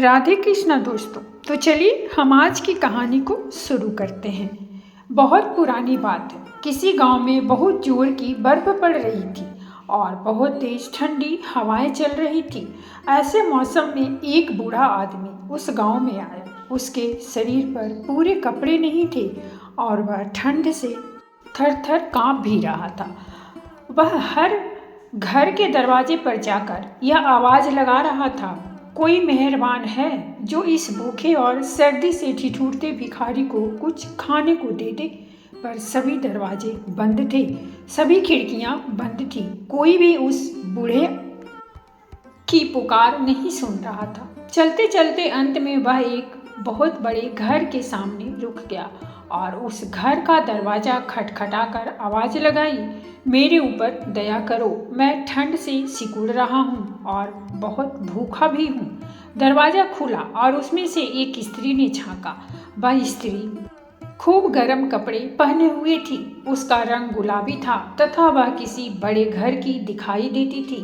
राधे कृष्णा दोस्तों। तो चलिए हम आज की कहानी को शुरू करते हैं। बहुत पुरानी बात है। किसी गांव में बहुत जोर की बर्फ पड़ रही थी और बहुत तेज ठंडी हवाएं चल रही थी। ऐसे मौसम में एक बूढ़ा आदमी उस गांव में आया। उसके शरीर पर पूरे कपड़े नहीं थे और वह ठंड से थर थर काँप भी रहा था। वह हर घर के दरवाजे पर जाकर यह आवाज़ लगा रहा था, कोई मेहरबान है जो इस भूखे और सर्दी से ठिठुरते भिखारी को कुछ खाने को दे दे। पर सभी दरवाजे बंद थे, सभी खिड़कियां बंद थी। कोई भी उस बूढ़े की पुकार नहीं सुन रहा था। चलते चलते अंत में वह एक बहुत बड़े घर के सामने रुक गया और उस घर का दरवाज़ा खटखटाकर आवाज़ लगाई, मेरे ऊपर दया करो, मैं ठंड से सिकुड़ रहा हूँ और बहुत भूखा भी हूँ। दरवाज़ा खुला और उसमें से एक स्त्री ने झांका। वह स्त्री खूब गर्म कपड़े पहने हुए थी। उसका रंग गुलाबी था तथा वह किसी बड़े घर की दिखाई देती थी,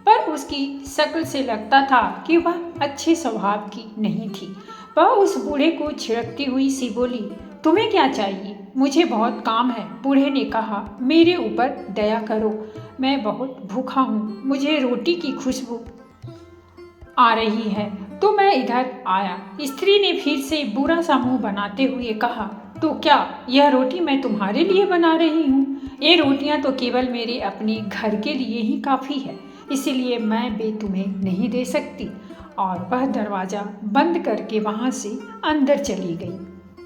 पर उसकी शक्ल से लगता था कि वह अच्छे स्वभाव की नहीं थी। वह उस बूढ़े को छिड़कती हुई सी बोली, तुम्हें क्या चाहिए? मुझे बहुत काम है। बूढ़े ने कहा, मेरे ऊपर दया करो, मैं बहुत भूखा हूँ, मुझे रोटी की खुशबू आ रही है तो मैं इधर आया। स्त्री ने फिर से बुरा सा मुंह बनाते हुए कहा, तो क्या यह रोटी मैं तुम्हारे लिए बना रही हूँ? ये रोटियां तो केवल मेरे अपने घर के लिए ही काफ़ी है, इसीलिए मैं बे तुम्हें नहीं दे सकती। और वह दरवाज़ा बंद करके वहाँ से अंदर चली गई।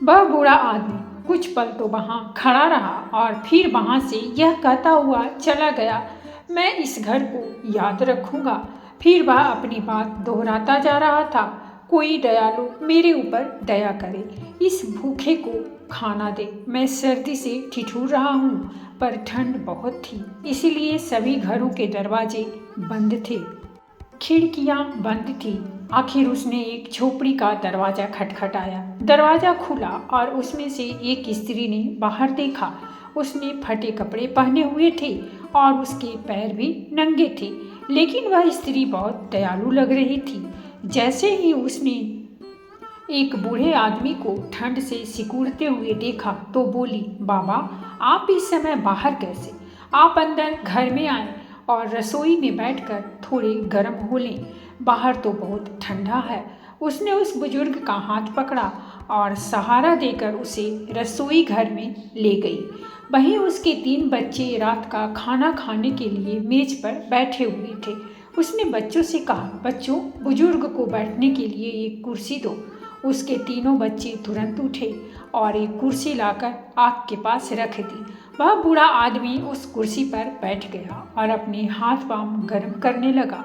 वह बूढ़ा आदमी कुछ पल तो वहाँ खड़ा रहा और फिर वहाँ से यह कहता हुआ चला गया, मैं इस घर को याद रखूँगा। फिर वह अपनी बात दोहराता जा रहा था, कोई दयालु मेरे ऊपर दया करे, इस भूखे को खाना दे। मैं सर्दी से ठिठुर रहा हूँ, पर ठंड बहुत थी, इसीलिए सभी घरों के दरवाजे बंद थे, खिड़कियाँ बंद थी। आखिर उसने एक झोपड़ी का दरवाज़ा खटखटाया। दरवाज़ा खुला और उसमें से एक स्त्री ने बाहर देखा। उसने फटे कपड़े पहने हुए थे और उसके पैर भी नंगे थे, लेकिन वह स्त्री बहुत दयालु लग रही थी। जैसे ही उसने एक बूढ़े आदमी को ठंड से सिकुड़ते हुए देखा तो बोली, बाबा आप इस समय बाहर कैसे? आप अंदर घर में आए और रसोई में बैठकर थोड़े गर्म हो लें, बाहर तो बहुत ठंडा है। उसने उस बुजुर्ग का हाथ पकड़ा और सहारा देकर उसे रसोई घर में ले गई। वहीं उसके 3 बच्चे रात का खाना खाने के लिए मेज पर बैठे हुए थे। उसने बच्चों से कहा, बच्चों बुजुर्ग को बैठने के लिए एक कुर्सी दो। उसके तीनों बच्चे तुरंत उठे और एक कुर्सी लाकर आग के पास रख दी। वह बूढ़ा आदमी उस कुर्सी पर बैठ गया और अपने हाथ पांव गर्म करने लगा।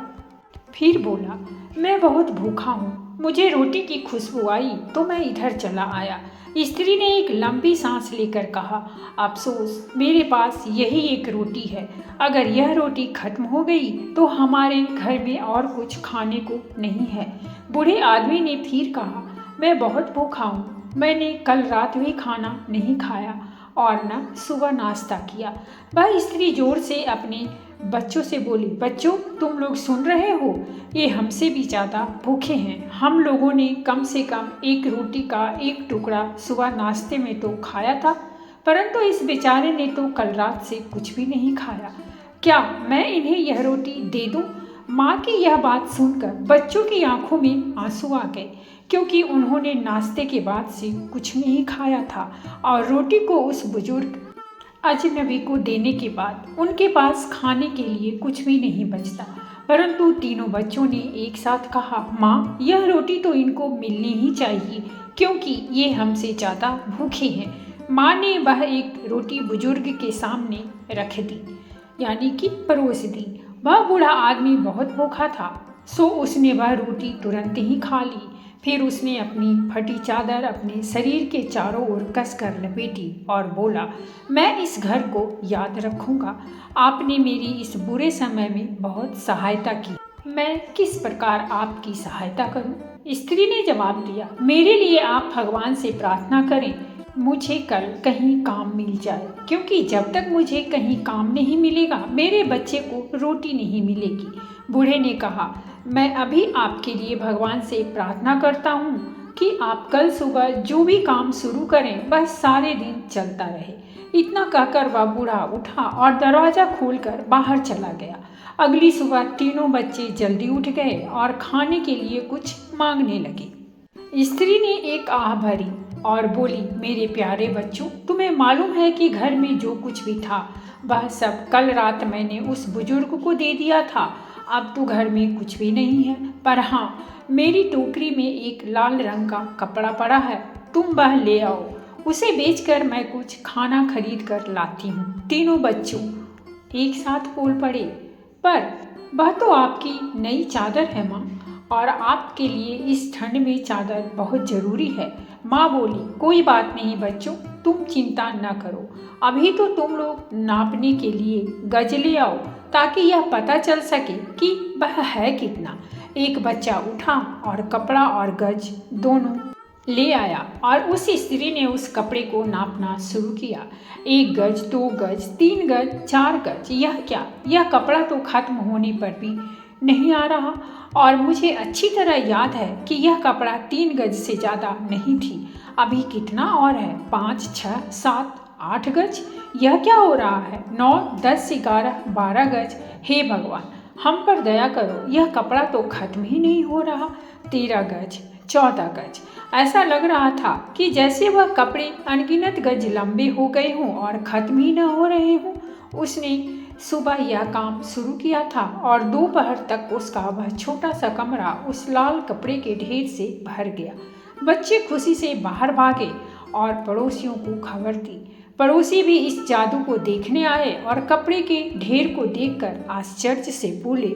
फिर बोला, मैं बहुत भूखा हूँ, मुझे रोटी की खुशबू आई तो मैं इधर चला आया। स्त्री ने एक लंबी सांस लेकर कहा, अफसोस मेरे पास यही एक रोटी है, अगर यह रोटी खत्म हो गई तो हमारे घर में और कुछ खाने को नहीं है। बूढ़े आदमी ने फिर कहा, मैं बहुत भूखा हूँ, मैंने कल रात भी खाना नहीं खाया और न सुबह नाश्ता किया। वह स्त्री जोर से अपने बच्चों से बोली, बच्चों तुम लोग सुन रहे हो, ये हमसे भी ज़्यादा भूखे हैं। हम लोगों ने कम से कम एक रोटी का एक टुकड़ा सुबह नाश्ते में तो खाया था, परंतु इस बेचारे ने तो कल रात से कुछ भी नहीं खाया। क्या मैं इन्हें यह रोटी दे दूं? माँ की यह बात सुनकर बच्चों की आंखों में आंसू आ गए, क्योंकि उन्होंने नाश्ते के बाद से कुछ नहीं खाया था और रोटी को उस बुजुर्ग अजनबी को देने के बाद उनके पास खाने के लिए कुछ भी नहीं बचता। परंतु तीनों बच्चों ने एक साथ कहा, माँ यह रोटी तो इनको मिलनी ही चाहिए, क्योंकि ये हमसे ज़्यादा भूखे हैं। माँ ने वह एक रोटी बुजुर्ग के सामने रख दी, यानी कि परोस दी। वह बूढ़ा आदमी बहुत भूखा था, सो उसने वह रोटी तुरंत ही खा ली। फिर उसने अपनी फटी चादर अपने शरीर के चारों ओर कसकर लपेटी और बोला, मैं इस घर को याद रखूंगा। आपने मेरी इस बुरे समय में बहुत सहायता की, मैं किस प्रकार आपकी सहायता करूं? स्त्री ने जवाब दिया, मेरे लिए आप भगवान से प्रार्थना करें, मुझे कल कहीं काम मिल जाए, क्योंकि जब तक मुझे कहीं काम नहीं मिलेगा मेरे बच्चे को रोटी नहीं मिलेगी। बूढ़े ने कहा, मैं अभी आपके लिए भगवान से प्रार्थना करता हूँ कि आप कल सुबह जो भी काम शुरू करें वह सारे दिन चलता रहे। इतना कहकर वह बूढ़ा उठा और दरवाज़ा खोलकर बाहर चला गया। अगली सुबह तीनों बच्चे जल्दी उठ गए और खाने के लिए कुछ मांगने लगे। स्त्री ने एक आह भरी और बोली, मेरे प्यारे बच्चों, तुम्हें मालूम है कि घर में जो कुछ भी था वह सब कल रात मैंने उस बुजुर्ग को दे दिया था। अब तो घर में कुछ भी नहीं है, पर हाँ, मेरी टोकरी में एक लाल रंग का कपड़ा पड़ा है, तुम वह ले आओ। उसे बेचकर मैं कुछ खाना खरीद कर लाती हूँ। तीनों बच्चों एक साथ बोल पड़े, पर वह तो आपकी नई चादर है माँ, और आपके लिए इस ठंड में चादर बहुत ज़रूरी है। माँ बोली, कोई बात नहीं बच्चों, तुम चिंता न करो। अभी तो तुम लोग नापने के लिए गज ले आओ ताकि यह पता चल सके कि वह है कितना। एक बच्चा उठा और कपड़ा और गज दोनों ले आया और उस स्त्री ने उस कपड़े को नापना शुरू किया। 1 गज, 2 गज, 3 गज, 4 गज। यह क्या, यह कपड़ा तो खत्म होने पर भी नहीं आ रहा, और मुझे अच्छी तरह याद है कि यह कपड़ा 3 गज से ज़्यादा नहीं थी। अभी कितना और है? 5, 6, 7, 8 गज। यह क्या हो रहा है? 9, 10, 11, 12 गज। हे भगवान, हम पर दया करो, यह कपड़ा तो खत्म ही नहीं हो रहा। 13 गज, 14 गज। ऐसा लग रहा था कि जैसे वह कपड़े अनगिनत गज लंबे हो गए हों और ख़त्म ही न हो रहे हों। उसने सुबह यह काम शुरू किया था और दोपहर तक उसका वह छोटा सा कमरा उस लाल कपड़े के ढेर से भर गया। बच्चे खुशी से बाहर भागे और पड़ोसियों को खबर दी। पड़ोसी भी इस जादू को देखने आए और कपड़े के ढेर को देखकर आश्चर्य से बोले,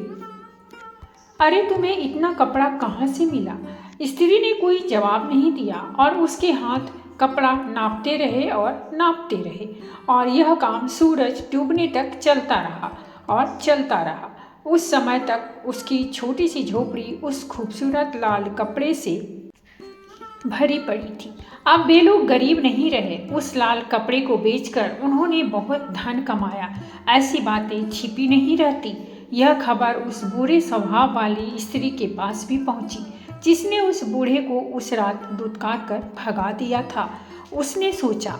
अरे तुम्हें इतना कपड़ा कहाँ से मिला? स्त्री ने कोई जवाब नहीं दिया और उसके हाथ कपड़ा नापते रहे और नापते रहे, और यह काम सूरज डूबने तक चलता रहा और चलता रहा। उस समय तक उसकी छोटी सी झोपड़ी उस खूबसूरत लाल कपड़े से भरी पड़ी थी। अब वे लोग गरीब नहीं रहे। उस लाल कपड़े को बेचकर उन्होंने बहुत धन कमाया। ऐसी बातें छिपी नहीं रहती। यह खबर उस बुरे स्वभाव वाली स्त्री के पास भी पहुंची, जिसने उस बूढ़े को उस रात दुत्कार कर भगा दिया था। उसने सोचा,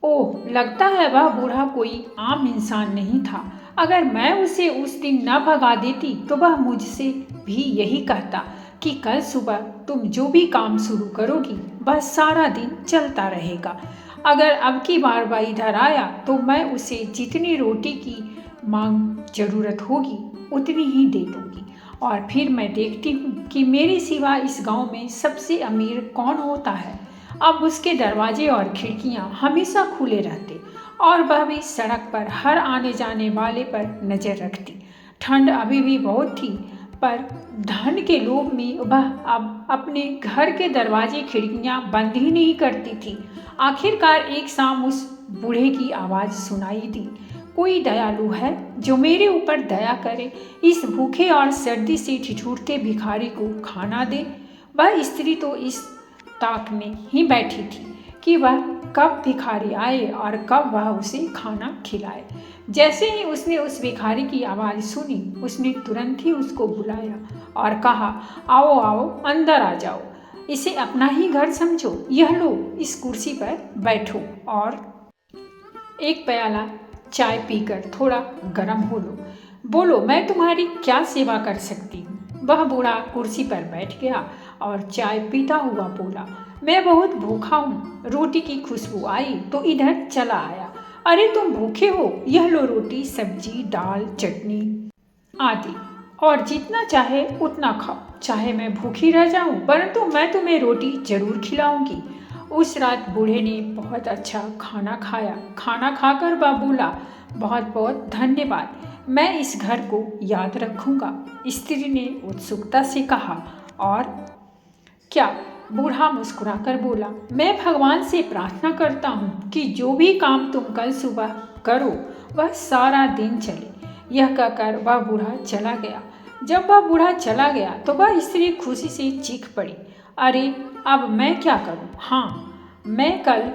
ओह, लगता है वह बूढ़ा कोई आम इंसान नहीं था। अगर मैं उसे उस दिन न भगा देती तो वह मुझसे भी यही कहता कि कल सुबह तुम जो भी काम शुरू करोगी वह सारा दिन चलता रहेगा। अगर अब की बार वह इधर आया तो मैं उसे जितनी रोटी की मांग जरूरत होगी उतनी ही दे दूंगी, और फिर मैं देखती हूँ कि मेरे सिवा इस गांव में सबसे अमीर कौन होता है। अब उसके दरवाजे और खिड़कियाँ हमेशा खुले रहते और वह भी सड़क पर हर आने जाने वाले पर नज़र रखती। ठंड अभी भी बहुत थी, पर धन के लोभ में वह अब अपने घर के दरवाजे खिड़कियां बंद ही नहीं करती थी। आखिरकार एक शाम उस बूढ़े की आवाज़ सुनाई दी, कोई दयालु है जो मेरे ऊपर दया करे, इस भूखे और सर्दी से ठिठुरते भिखारी को खाना दे। वह स्त्री तो इस ताक में ही बैठी थी कि वह कब भिखारी आए और कब वह उसे खाना खिलाए। जैसे ही उसने उस भिखारी की आवाज़ सुनी, उसने तुरंत ही उसको बुलाया और कहा, आओ आओ, अंदर आ जाओ, इसे अपना ही घर समझो। यह लो, इस कुर्सी पर बैठो और एक प्याला चाय पीकर थोड़ा गर्म हो लो। बोलो, मैं तुम्हारी क्या सेवा कर सकती हूँ? वह बूढ़ा कुर्सी पर बैठ गया और चाय पीता हुआ बोला, मैं बहुत भूखा हूँ। रोटी की खुशबू आई तो इधर चला आया। अरे तुम भूखे हो? यह लो रोटी, सब्जी, दाल, चटनी आदि, और जितना चाहे उतना खाओ। चाहे मैं भूखी रह जाऊं, परंतु मैं तुम्हें रोटी जरूर खिलाऊंगी। उस रात बूढ़े ने बहुत अच्छा खाना खाया। खाना खाकर वह बोला, बहुत बहुत धन्यवाद, मैं इस घर को याद रखूंगा। स्त्री ने उत्सुकता से कहा, और क्या? बूढ़ा मुस्कुराकर बोला, मैं भगवान से प्रार्थना करता हूँ कि जो भी काम तुम कल सुबह करो वह सारा दिन चले। यह कहकर वह बूढ़ा चला गया। जब वह बूढ़ा चला गया तो वह स्त्री खुशी से चीख पड़ी, अरे अब मैं क्या करूँ? हाँ, मैं कल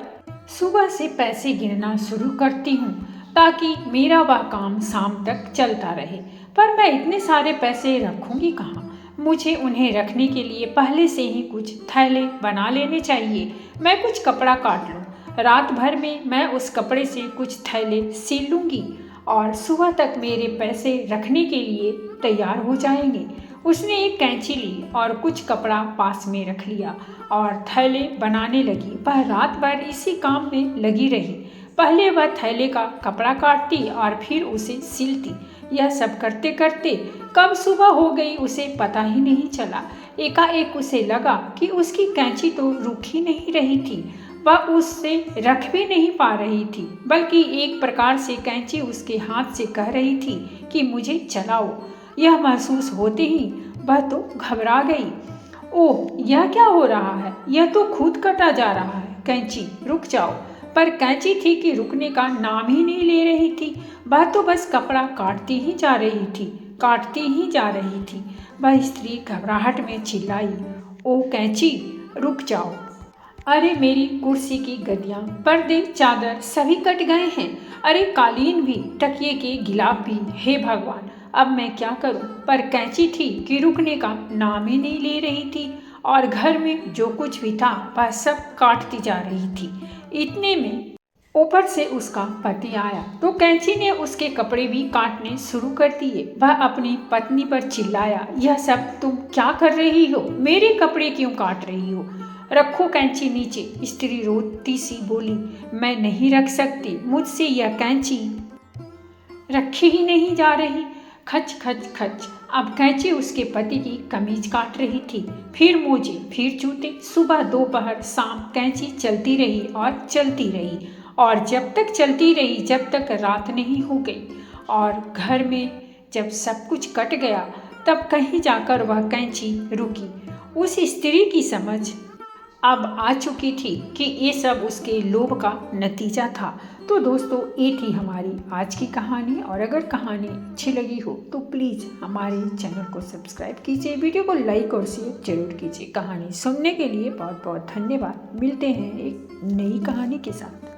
सुबह से पैसे गिनना शुरू करती हूँ ताकि मेरा वह काम शाम तक चलता रहे। पर मैं इतने सारे पैसे रखूंगी कहाँ? मुझे उन्हें रखने के लिए पहले से ही कुछ थैले बना लेने चाहिए। मैं कुछ कपड़ा काट लूँ, रात भर में मैं उस कपड़े से कुछ थैले सिल लूँगी और सुबह तक मेरे पैसे रखने के लिए तैयार हो जाएंगे। उसने एक कैंची ली और कुछ कपड़ा पास में रख लिया और थैले बनाने लगी। वह रात भर इसी काम में लगी रही। पहले वह थैले का कपड़ा काटती और फिर उसे सिलती। यह सब करते करते कब सुबह हो गई उसे पता ही नहीं चला। एकाएक उसे लगा कि उसकी कैंची तो रुक ही नहीं रही थी। वह उससे रख भी नहीं पा रही थी, बल्कि एक प्रकार से कैंची उसके हाथ से कह रही थी कि मुझे चलाओ। यह महसूस होते ही वह तो घबरा गई। ओह, यह क्या हो रहा है? यह तो खुद कटा जा रहा है। कैंची, रुक जाओ। पर कैंची थी कि रुकने का नाम ही नहीं ले रही थी। वह तो बस कपड़ा काटती ही जा रही थी, काटती ही जा रही थी। वह स्त्री घबराहट में चिल्लाई, ओ कैंची, रुक जाओ। अरे मेरी कुर्सी की गद्दियाँ, पर्दे, चादर सभी कट गए हैं। अरे कालीन भी, तकिए के गिलाफ भी। हे भगवान, अब मैं क्या करूं? पर कैंची थी कि रुकने का नाम ही नहीं ले रही थी और घर में जो कुछ भी था वह सब काटती जा रही थी। इतने में ऊपर से उसका पति आया तो कैंची ने उसके कपड़े भी काटने शुरू कर दिए। वह अपनी पत्नी पर चिल्लाया, यह सब तुम क्या कर रही हो? मेरे कपड़े क्यों काट रही हो? रखो कैंची नीचे। स्त्री रोती सी बोली, मैं नहीं रख सकती, मुझसे यह कैंची रखी ही नहीं जा रही। खच खच खच। अब कैंची उसके पति की कमीज काट रही थी, फिर मोजे, फिर जूते। सुबह, दोपहर, शाम कैंची चलती रही और चलती रही और जब तक चलती रही जब तक रात नहीं हो गई। और घर में जब सब कुछ कट गया तब कहीं जाकर वह कैंची रुकी। उस स्त्री की समझ अब आ चुकी थी कि ये सब उसके लोभ का नतीजा था। तो दोस्तों, ये थी हमारी आज की कहानी और अगर कहानी अच्छी लगी हो तो प्लीज़ हमारे चैनल को सब्सक्राइब कीजिए, वीडियो को लाइक और शेयर जरूर कीजिए। कहानी सुनने के लिए बहुत बहुत धन्यवाद। मिलते हैं एक नई कहानी के साथ।